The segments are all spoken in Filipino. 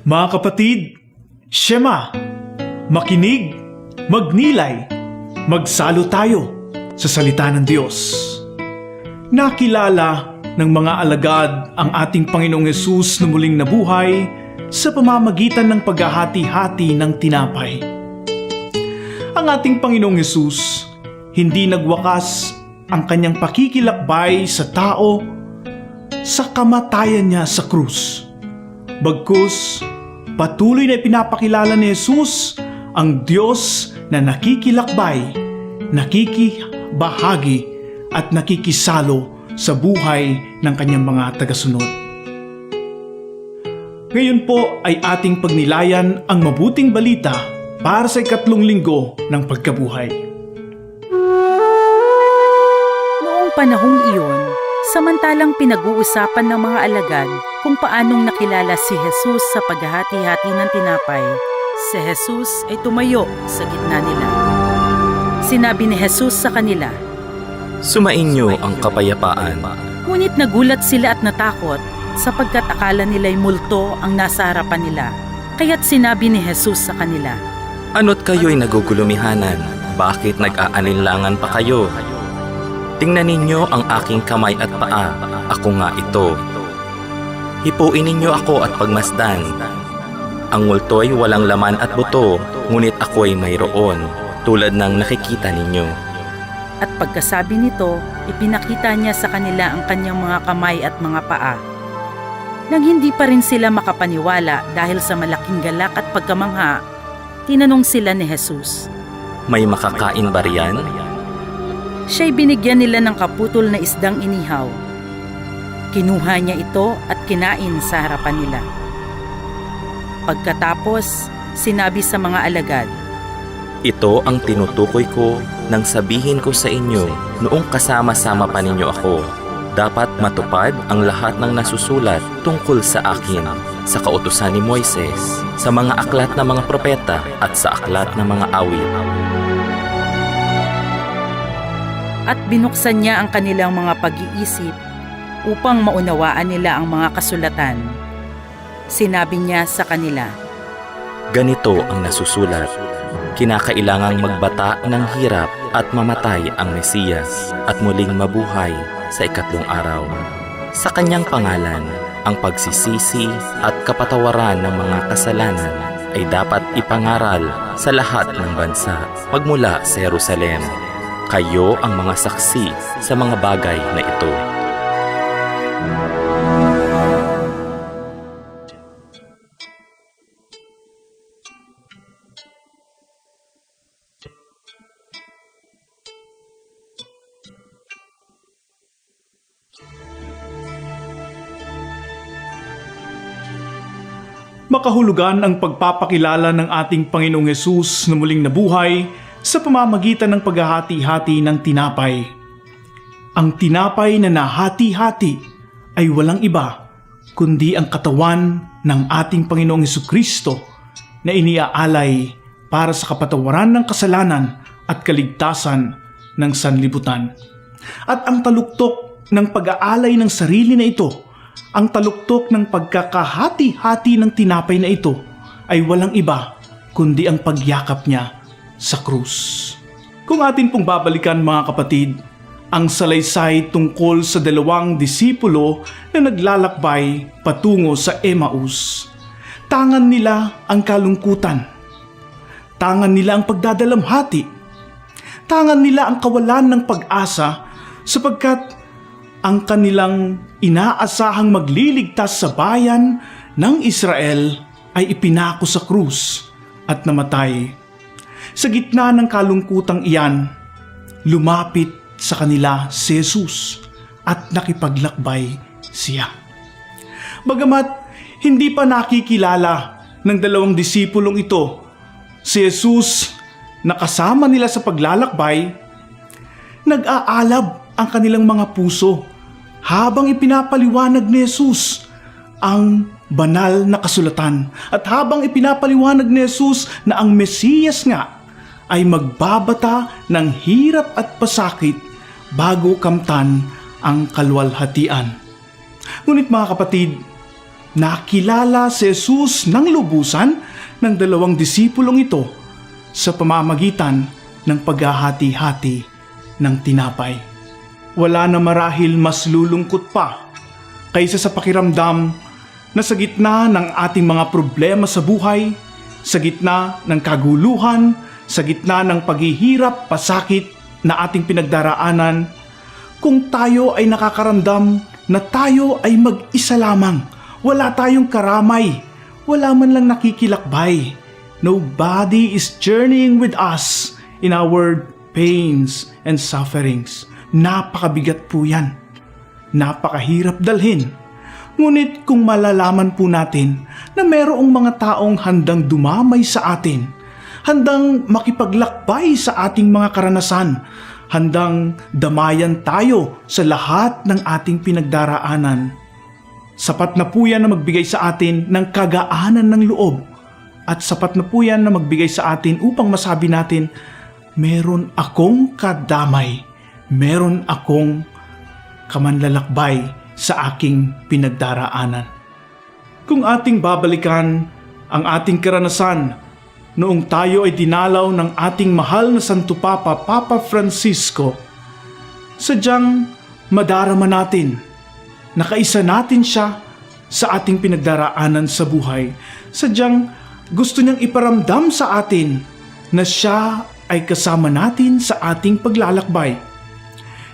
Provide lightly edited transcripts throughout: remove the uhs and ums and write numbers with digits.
Mga kapatid, Shema, makinig, magnilay, magsalo tayo sa salita ng Diyos. Nakilala ng mga alagad ang ating Panginoong Hesus na muling nabuhay sa pamamagitan ng paghahati-hati ng tinapay. Ang ating Panginoong Hesus, hindi nagwakas ang kanyang pakikilakbay sa tao sa kamatayan niya sa krus. Bagkus, patuloy na ipinapakilala ni Jesus ang Diyos na nakikilakbay, nakikibahagi at nakikisalo sa buhay ng kanyang mga tagasunod. Ngayon po ay ating pagnilayan ang mabuting balita para sa 3 linggo ng pagkabuhay. Noong panahong iyon, samantalang pinag-uusapan ng mga alagad kung paanong nakilala si Jesus sa paghahati-hati ng tinapay, si Jesus ay tumayo sa gitna nila. Sinabi ni Jesus sa kanila, "Sumainyo ang kapayapaan." Ngunit nagulat sila at natakot sapagkat akala nila'y multo ang nasa harapan nila. Kaya't sinabi ni Jesus sa kanila, "Ano't kayo'y nagugulumihanan? Bakit nag-aalinlangan pa kayo? Tingnan ninyo ang aking kamay at paa. Ako nga ito. Hipuin ninyo ako at pagmasdan. Ang multo'y walang laman at buto, ngunit ako'y mayroon, tulad ng nakikita ninyo." At pagkasabi nito, ipinakita niya sa kanila ang kanyang mga kamay at mga paa. Nang hindi pa rin sila makapaniwala dahil sa malaking galak at pagkamangha, tinanong sila ni Jesus, "May makakain ba riyan?" Siya'y binigyan nila ng kaputol na isdang inihaw. Kinuha niya ito at kinain sa harapan nila. Pagkatapos, sinabi sa mga alagad, "Ito ang tinutukoy ko nang sabihin ko sa inyo noong kasama-sama pa ninyo ako. Dapat matupad ang lahat ng nasusulat tungkol sa akin sa kautusan ni Moises, sa mga aklat ng mga propeta at sa aklat ng mga awit." At binuksan niya ang kanilang mga pag-iisip upang maunawaan nila ang mga kasulatan. Sinabi niya sa kanila, "Ganito ang nasusulat. Kinakailangang magbata ng hirap at mamatay ang Mesiyas at muling mabuhay sa 3 araw. Sa kanyang pangalan, ang pagsisisi at kapatawaran ng mga kasalanan ay dapat ipangaral sa lahat ng bansa magmula sa Jerusalem. Kayo ang mga saksi sa mga bagay na ito." Makahulugan ang pagpapakilala ng ating Panginoong Hesus na muling nabuhay sa pamamagitan ng paghahati-hati ng tinapay. Ang tinapay na nahati-hati ay walang iba kundi ang katawan ng ating Panginoong Hesukristo na iniaalay para sa kapatawaran ng kasalanan at kaligtasan ng sanlibutan. At ang taluktok ng pag-aalay ng sarili na ito, ang taluktok ng pagkakahati-hati ng tinapay na ito ay walang iba kundi ang pagyakap niya sa krus. Kung atin pong babalikan mga kapatid, ang salaysay tungkol sa 2 disipulo na naglalakbay patungo sa Emmaus. Tangan nila ang kalungkutan. Tangan nila ang pagdadalamhati. Tangan nila ang kawalan ng pag-asa sapagkat ang kanilang inaasahang magliligtas sa bayan ng Israel ay ipinako sa krus at namatay. Sa gitna ng kalungkutang iyan, lumapit sa kanila si Jesus at nakipaglakbay siya. Bagamat hindi pa nakikilala ng 2 disipulong ito si Jesus na kasama nila sa paglalakbay, nag-aalab ang kanilang mga puso habang ipinapaliwanag ni Jesus ang banal na kasulatan at habang ipinapaliwanag ni Jesus na ang Mesiyas nga ay magbabata ng hirap at pasakit bago kamtan ang kalwalhatian. Ngunit mga kapatid, nakilala si Jesus ng lubusan ng dalawang disipulong ito sa pamamagitan ng paghahati-hati ng tinapay. Wala na marahil mas lulungkot pa kaysa sa pakiramdam na sa gitna ng ating mga problema sa buhay, sa gitna ng kaguluhan, sa gitna ng paghihirap, pasakit na ating pinagdaraanan, kung tayo ay nakakaramdam na tayo ay mag-isa lamang, wala tayong karamay, wala man lang nakikilakbay. Nobody is journeying with us in our pains and sufferings. Napakabigat po yan. Napakahirap dalhin. Ngunit kung malalaman po natin na mayroong mga taong handang dumamay sa atin, handang makipaglakbay sa ating mga karanasan, handang damayan tayo sa lahat ng ating pinagdaraanan, sapat na po yan na magbigay sa atin ng kagaanan ng loob at sapat na po yan na magbigay sa atin upang masabi natin, meron akong kadamay, meron akong kamanlalakbay sa aking pinagdaraanan. Kung ating babalikan ang ating karanasan noong tayo ay dinalaw ng ating mahal na Santo Papa, Papa Francisco, sadyang madarama natin, nakaisa natin siya sa ating pinagdaraanan sa buhay. Sadyang gusto niyang iparamdam sa atin na siya ay kasama natin sa ating paglalakbay.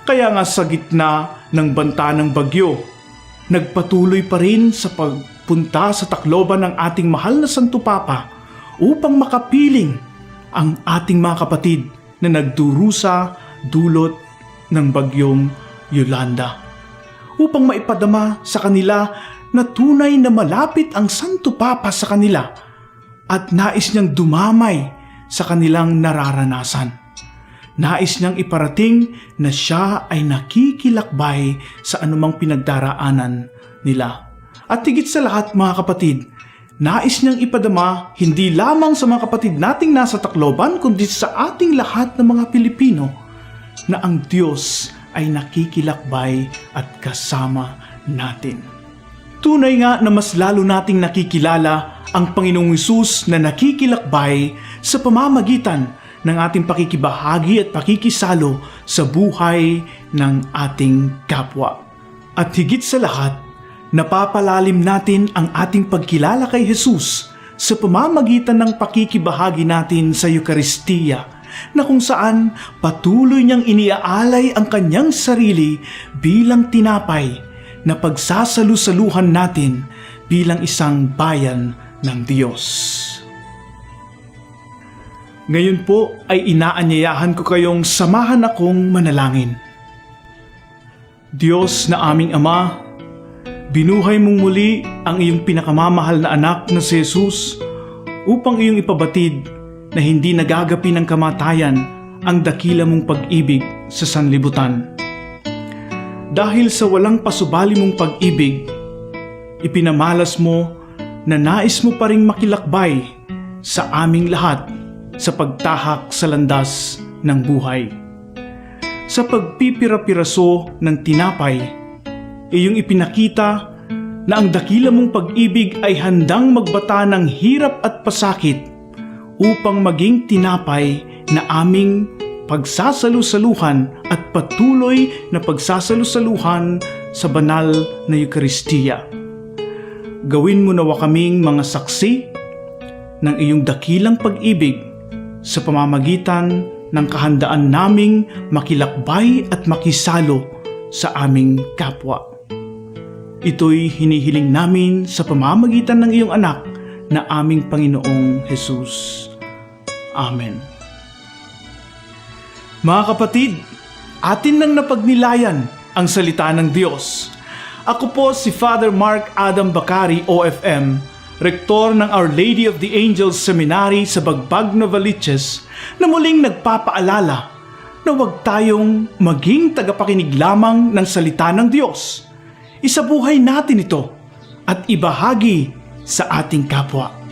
Kaya nga sa gitna ng banta ng bagyo, nagpatuloy pa rin sa pagpunta sa Tacloban ng ating mahal na Santo Papa upang makapiling ang ating mga kapatid na nagdurusa dulot ng bagyong Yolanda. Upang maipadama sa kanila na tunay na malapit ang Santo Papa sa kanila at nais niyang dumamay sa kanilang nararanasan. Nais niyang iparating na siya ay nakikilakbay sa anumang pinagdaraanan nila. At higit sa lahat mga kapatid, nais niyang ipadama hindi lamang sa mga kapatid nating nasa Tacloban kundi sa ating lahat ng mga Pilipino na ang Diyos ay nakikilakbay at kasama natin. Tunay nga na mas lalo nating nakikilala ang Panginoong Hesus na nakikilakbay sa pamamagitan ng ating pakikibahagi at pakikisalo sa buhay ng ating kapwa. At higit sa lahat, napapalalim natin ang ating pagkilala kay Jesus sa pamamagitan ng pakikibahagi natin sa Eukaristiya, na kung saan patuloy niyang iniaalay ang kanyang sarili bilang tinapay na pagsasalu-saluhan natin bilang isang bayan ng Diyos. Ngayon po ay inaanyayahan ko kayong samahan akong manalangin. Diyos na aming Ama, binuhay mong muli ang iyong pinakamamahal na anak na si Jesus upang iyong ipabatid na hindi nagagapi ng kamatayan ang dakila mong pag-ibig sa sanlibutan. Dahil sa walang pasubali mong pag-ibig, ipinamalas mo na nais mo pa ring makilakbay sa aming lahat sa pagtahak sa landas ng buhay. Sa pagpipira-piraso ng tinapay, iyong ipinakita na ang dakila mong pag-ibig ay handang magbata ng hirap at pasakit upang maging tinapay na aming pagsasalu-saluhan at patuloy na pagsasalu-saluhan sa banal na Eukaristiya. Gawin mo nawa kaming mga saksi ng iyong dakilang pag-ibig sa pamamagitan ng kahandaan naming makilakbay at makisalo sa aming kapwa. Ito'y hinihiling namin sa pamamagitan ng iyong anak na aming Panginoong Jesus. Amen. Mga kapatid, atin nang napagnilayan ang salita ng Diyos. Ako po si Father Mark Adam Bacari, OFM, Rektor ng Our Lady of the Angels Seminary sa Bagbag, Novaliches, na muling nagpapaalala na huwag tayong maging tagapakinig lamang ng salita ng Diyos. Isabuhay natin ito at ibahagi sa ating kapwa.